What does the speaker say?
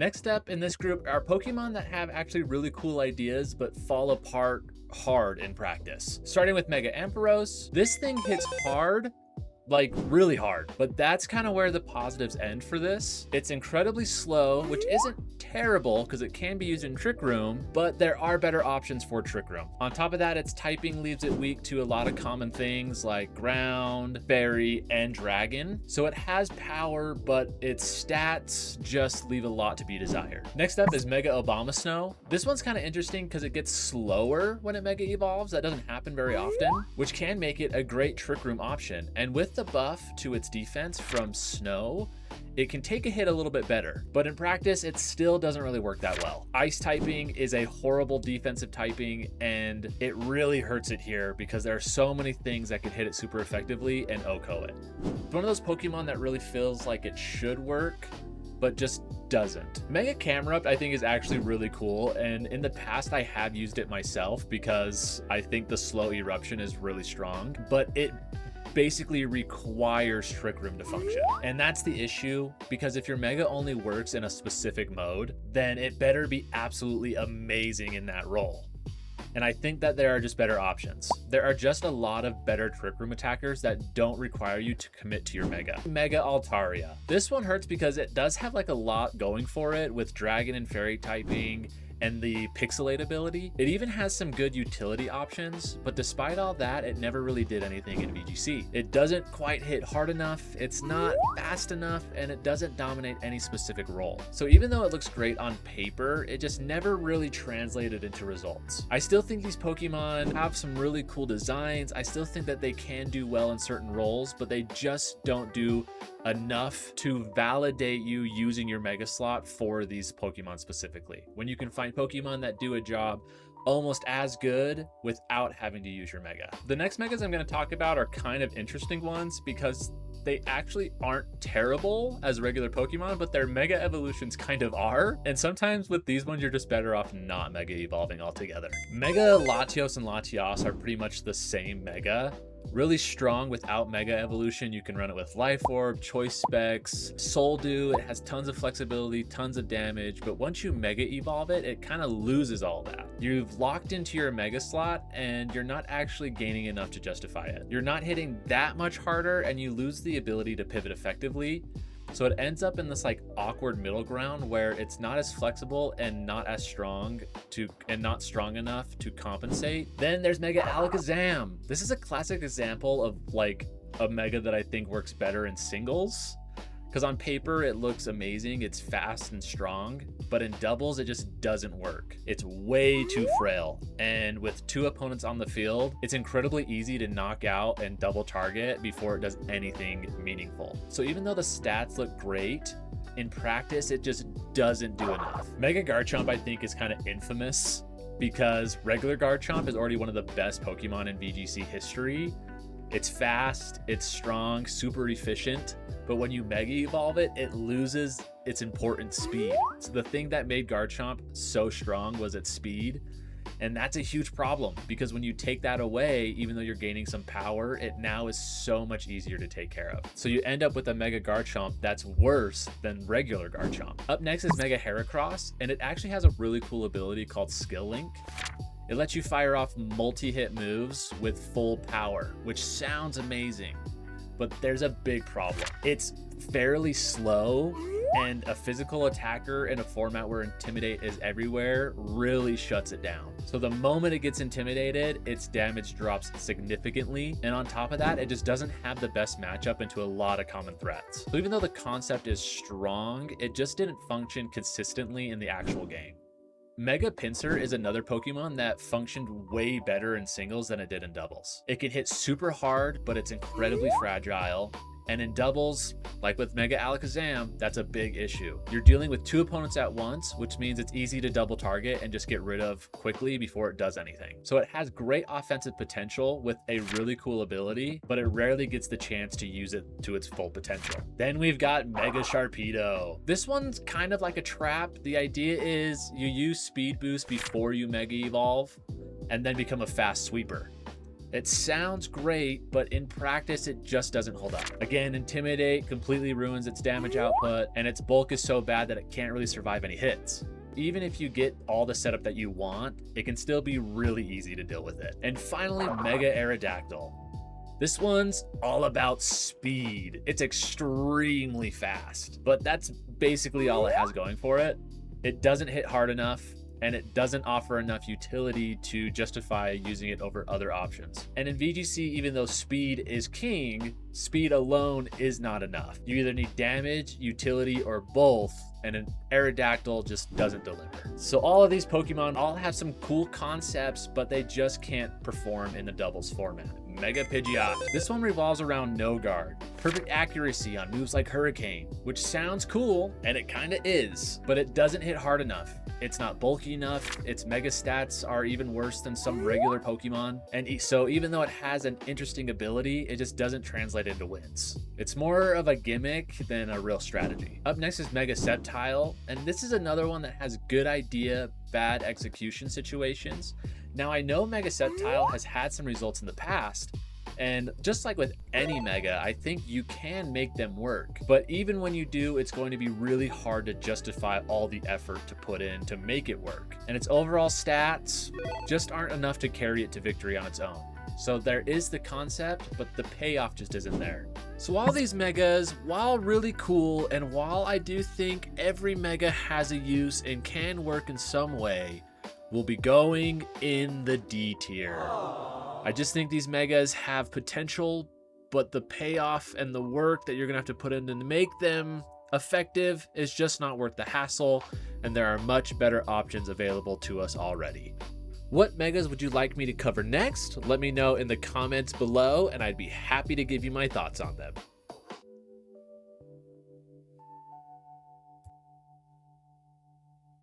Next up in this group are Pokemon that have actually really cool ideas but fall apart hard in practice. Starting with Mega Ampharos, this thing hits hard, like really hard, but that's kind of where the positives end for this. It's incredibly slow, which isn't terrible because it can be used in Trick Room, but there are better options for Trick Room. On top of that, its typing leaves it weak to a lot of common things like Ground, Fairy, and Dragon. So it has power, but its stats just leave a lot to be desired. Next up is Mega Abomasnow. This one's kind of interesting because it gets slower when it Mega Evolves. That doesn't happen very often, which can make it a great Trick Room option. And with the buff to its defense from Snow, it can take a hit a little bit better, but in practice, it still doesn't really work that well. Ice typing is a horrible defensive typing, and it really hurts it here because there are so many things that can hit it super effectively and OHKO it. It's one of those Pokemon that really feels like it should work, but just doesn't. Mega Camerupt I think is actually really cool, and in the past I have used it myself because I think the slow eruption is really strong, but it basically requires Trick Room to function. And that's the issue, because if your Mega only works in a specific mode, then it better be absolutely amazing in that role. And I think that there are just better options. There are just a lot of better Trick Room attackers that don't require you to commit to your Mega. Mega Altaria. This one hurts because it does have like a lot going for it with Dragon and Fairy typing and the Pixelate ability. It even has some good utility options, but despite all that, it never really did anything in VGC. It doesn't quite hit hard enough, it's not fast enough, and it doesn't dominate any specific role. So even though it looks great on paper, it just never really translated into results. I still think these Pokemon have some really cool designs. I still think that they can do well in certain roles, but they just don't do enough to validate you using your Mega slot for these Pokemon specifically, when you can find Pokemon that do a job almost as good without having to use your Mega. The next Megas I'm going to talk about are kind of interesting ones because they actually aren't terrible as regular Pokemon, but their Mega evolutions kind of are. And sometimes with these ones, you're just better off not Mega evolving altogether. Mega Latios and Latias are pretty much the same Mega. Really strong without Mega evolution. You can run it with Life Orb, Choice Specs, Soul Dew. It has tons of flexibility, tons of damage, but once you Mega evolve it, it kind of loses all that. You've locked into your Mega slot and you're not actually gaining enough to justify it. You're not hitting that much harder and you lose the ability to pivot effectively. So it ends up in this like awkward middle ground where it's not as flexible and not as strong and not strong enough to compensate. Then there's Mega Alakazam. This is a classic example of like a Mega that I think works better in singles, because on paper it looks amazing, it's fast and strong, but in doubles it just doesn't work. It's way too frail, and with two opponents on the field, it's incredibly easy to knock out and double target before it does anything meaningful. So even though the stats look great, in practice it just doesn't do enough. Mega Garchomp I think is kind of infamous because regular Garchomp is already one of the best Pokemon in VGC history. It's fast, it's strong, super efficient, but when you Mega Evolve it, it loses its important speed. So the thing that made Garchomp so strong was its speed, and that's a huge problem because when you take that away, even though you're gaining some power, it now is so much easier to take care of. So you end up with a Mega Garchomp that's worse than regular Garchomp. Up next is Mega Heracross, and it actually has a really cool ability called Skill Link. It lets you fire off multi-hit moves with full power, which sounds amazing, but there's a big problem. It's fairly slow, and a physical attacker in a format where Intimidate is everywhere really shuts it down. So the moment it gets intimidated, its damage drops significantly, and on top of that, it just doesn't have the best matchup into a lot of common threats. So even though the concept is strong, it just didn't function consistently in the actual game. Mega Pinsir is another Pokemon that functioned way better in singles than it did in doubles. It can hit super hard, but it's incredibly fragile. And in doubles, like with Mega Alakazam, that's a big issue. You're dealing with two opponents at once, which means it's easy to double target and just get rid of quickly before it does anything. So it has great offensive potential with a really cool ability, but it rarely gets the chance to use it to its full potential. Then we've got Mega Sharpedo. This one's kind of like a trap. The idea is you use Speed Boost before you Mega Evolve and then become a fast sweeper. It sounds great, but in practice, it just doesn't hold up. Again, Intimidate completely ruins its damage output, and its bulk is so bad that it can't really survive any hits. Even if you get all the setup that you want, it can still be really easy to deal with it. And finally, Mega Aerodactyl. This one's all about speed. It's extremely fast, but that's basically all it has going for it. It doesn't hit hard enough, and it doesn't offer enough utility to justify using it over other options. And in VGC, even though speed is king, speed alone is not enough. You either need damage, utility, or both, and an Aerodactyl just doesn't deliver. So all of these Pokemon all have some cool concepts, but they just can't perform in the doubles format. Mega Pidgeot. This one revolves around no guard. Perfect accuracy on moves like Hurricane, which sounds cool, and it kinda is, but it doesn't hit hard enough. It's not bulky enough, its mega stats are even worse than some regular Pokemon, and so even though it has an interesting ability, it just doesn't translate into wins. It's more of a gimmick than a real strategy. Up next is Mega Sceptile, and this is another one that has good idea, bad execution situations. Now I know Mega Sceptile has had some results in the past, and just like with any Mega, I think you can make them work. But even when you do, it's going to be really hard to justify all the effort to put in to make it work. And its overall stats just aren't enough to carry it to victory on its own. So there is the concept, but the payoff just isn't there. So all these Megas, while really cool, and while I do think every Mega has a use and can work in some way, will be going in the D tier. I just think these Megas have potential, but the payoff and the work that you're gonna have to put in to make them effective is just not worth the hassle, and there are much better options available to us already. What Megas would you like me to cover next? Let me know in the comments below, and I'd be happy to give you my thoughts on them.